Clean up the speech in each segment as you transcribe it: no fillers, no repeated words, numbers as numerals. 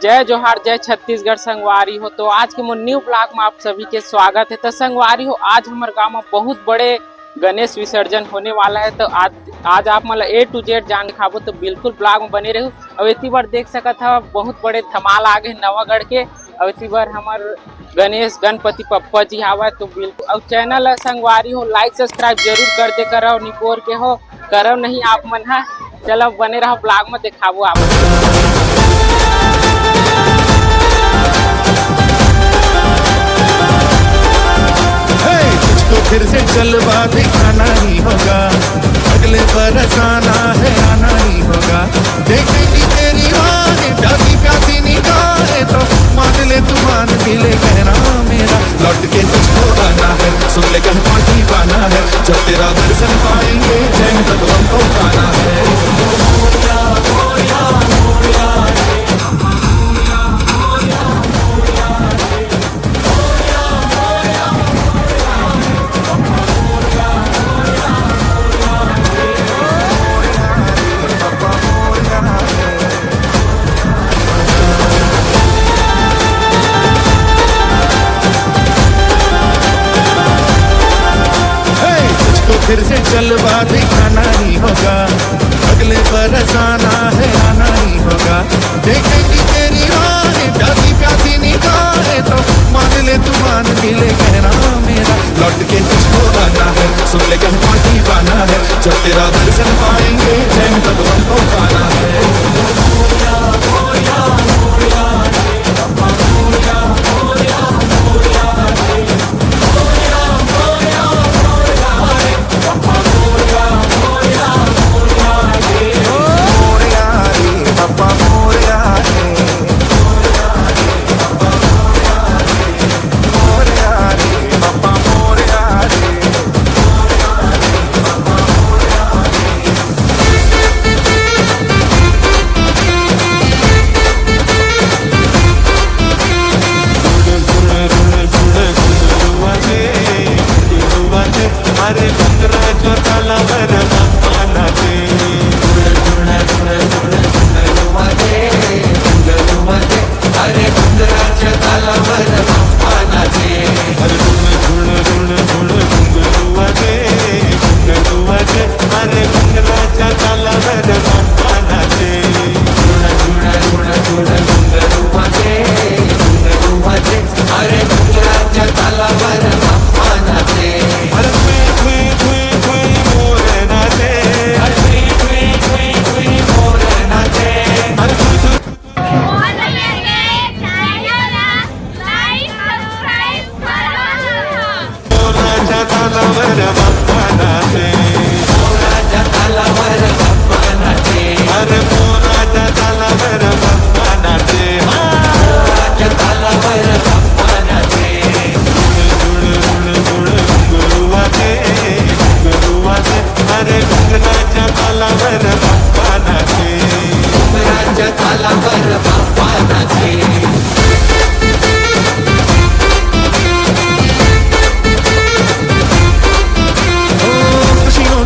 जय जोहार जय छत्तीसगढ़ संगवारी हो। तो आज के मोर न्यू ब्लॉग में आप सभी के स्वागत है। तो संगवारी हो, आज हमारे गांव में बहुत बड़े गणेश विसर्जन होने वाला है। तो आज आप मतलब A to Z जान दिखाबो, तो बिल्कुल ब्लॉग में बने रहो। अब इतनी बार देख सकत था बहुत बड़े धमाल आ गए नवागढ़ के। अब इतनी बार हमार गणेश गणपति पप्पा जी आवा, तो बिल्कुल अब चैनल संगवारी हो लाइक सब्सक्राइब जरूर कर दे करो, निकोर के हो करो नहीं आप मन है। चलो बने रहो ब्लॉग में, दिखाबो आप। तो फिर से जलवा दिखाना ही होगा, अगले बरस आना है आना ही होगा। देखेंगी तेरी माँ प्यासी प्यासी निगाहें, तो मान ले तू मान भी ले कहना मेरा। लौट के तुझको आना है, सुन ले कहीं पार्टी पाना है। जब तेरा दर्शन पाएंगे जय तब हमको गाना है। फिर से जलवा दिखाना ही होगा, अगले बरस आना है आना ही होगा। देखेंगी तेरी राहें प्यासी प्यासी निगाहें, तो मान ले तू मान भी ले कहना मेरा। लौट के तुझको आना है, सुन ले कहीं पार्टी पाना है। जब तेरा दर्शन पाएंगे जय तब हमको पाना है।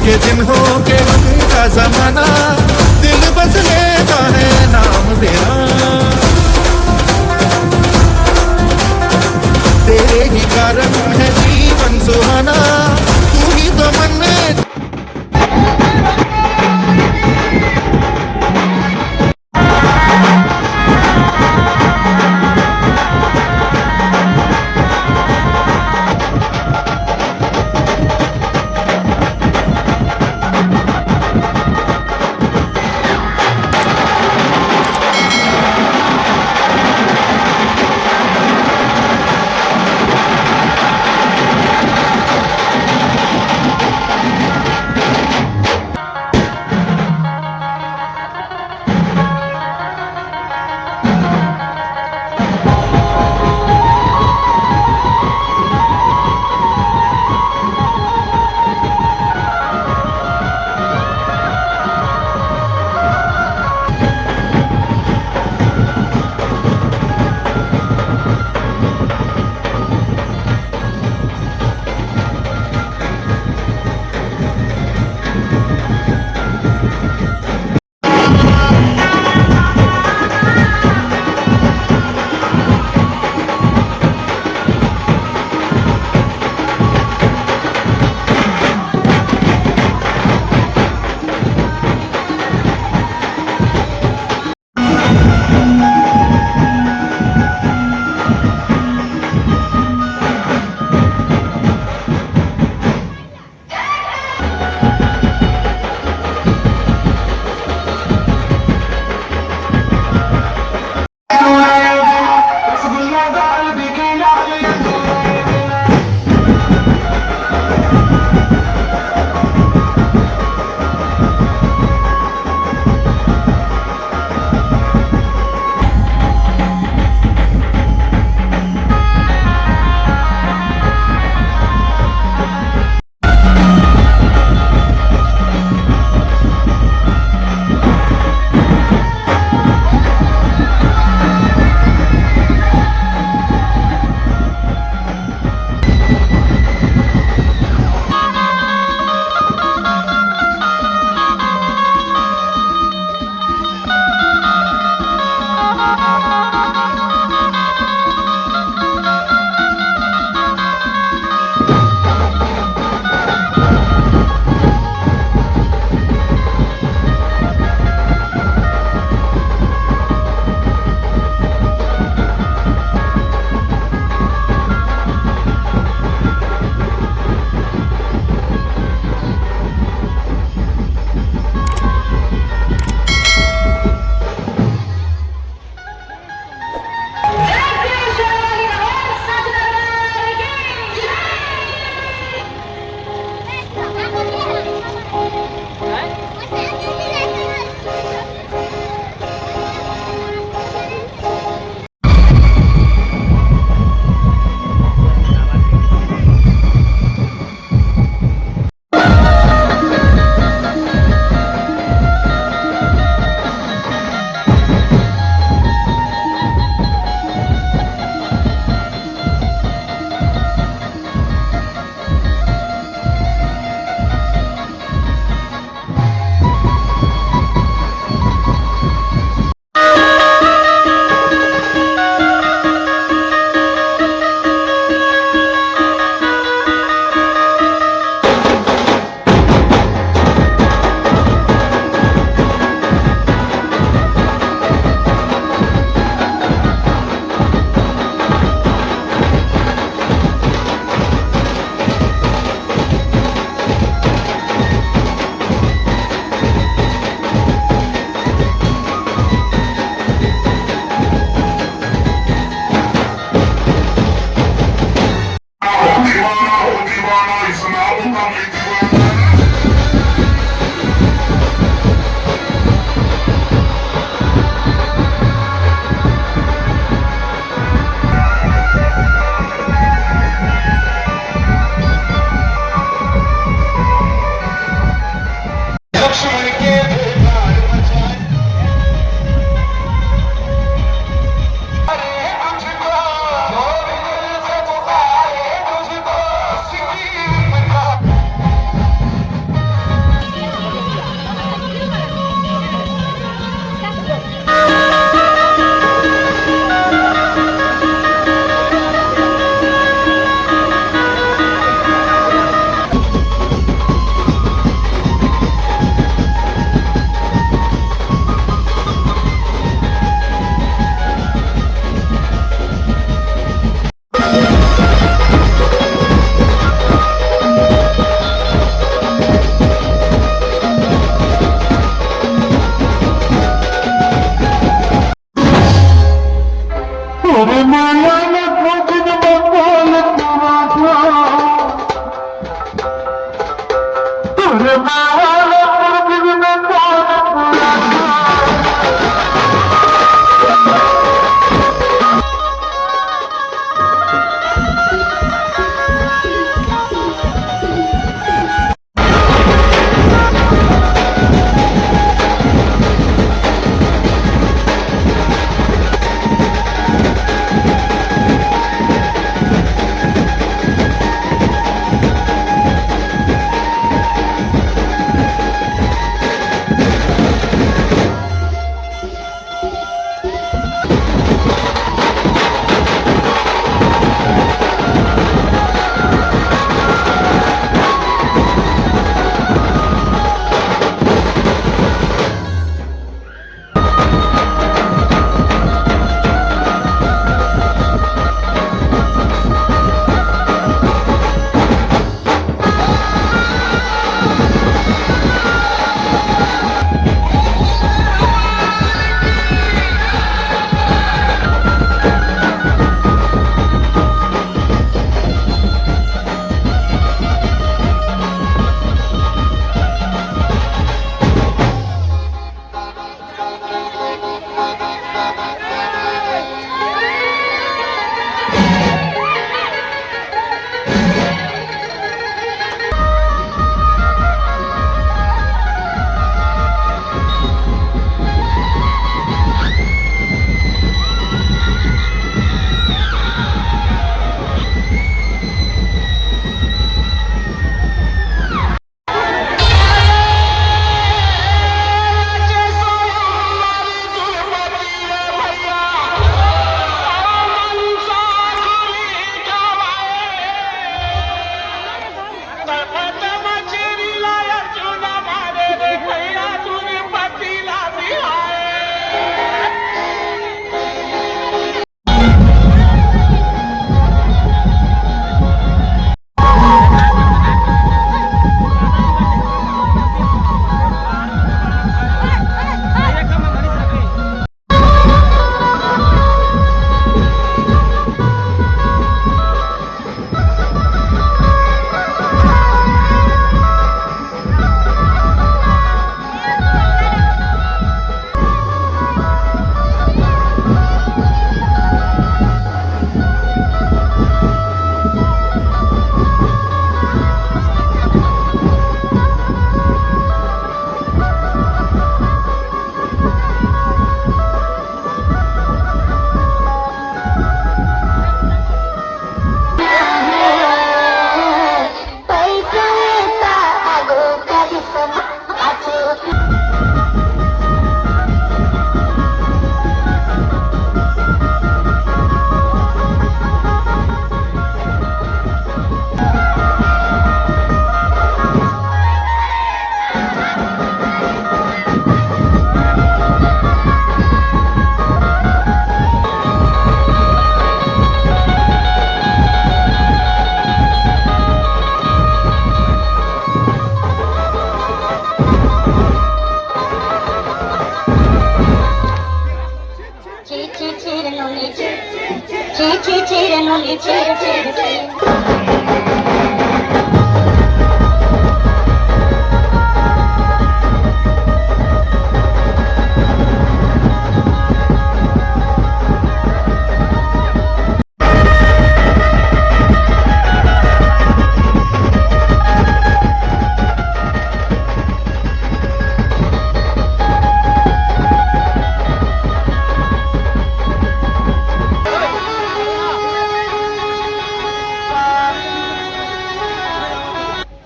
के दिन हो के रंग का जमाना, दिल बस लेता है नाम तेरा। तेरे ही कारण है जीवन सुहाना, तू ही तो मन में।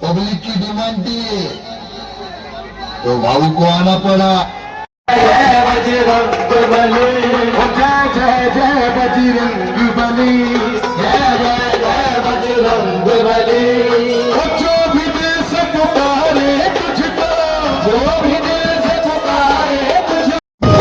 पब्लिक की डिमांड थी तो भाऊ को आना पड़ा। जय बजरंग बली, जय जय जय बजरंग बली, जय जय जय बजरंग बली। जो भी दिल से पुकारे तुझको, जो भी दिल से पुकारे तुझको।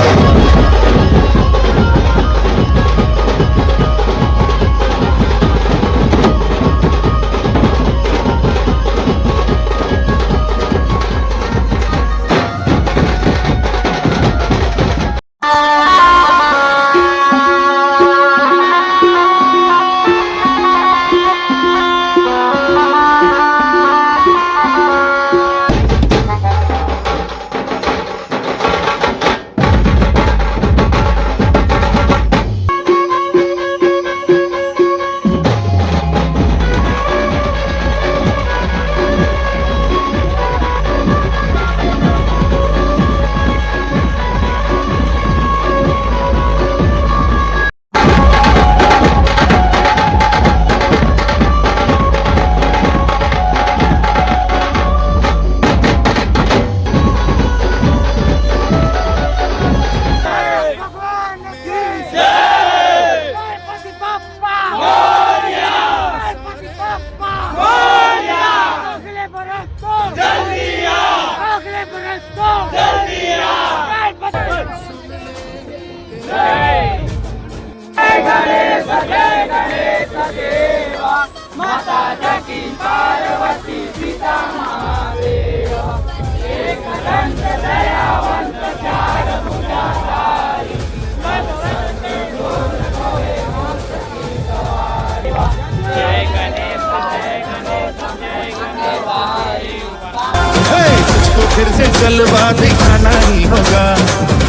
तुझको फिर से जलवा दिखाना ही होगा,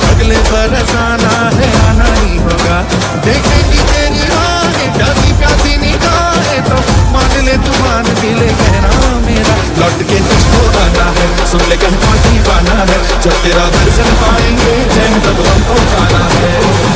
अगले बरस आना है आना ही होगा। देखेंगी तेरी राहें प्यासी प्यासी निगाहें तो मान ले तू मान भी ले कहना मेरा, लौट के तुझको आना है, सुन ले कहीं पार्टी पाना है, जब तेरा दर्शन पाएंगे जैन तब हमको गाना है।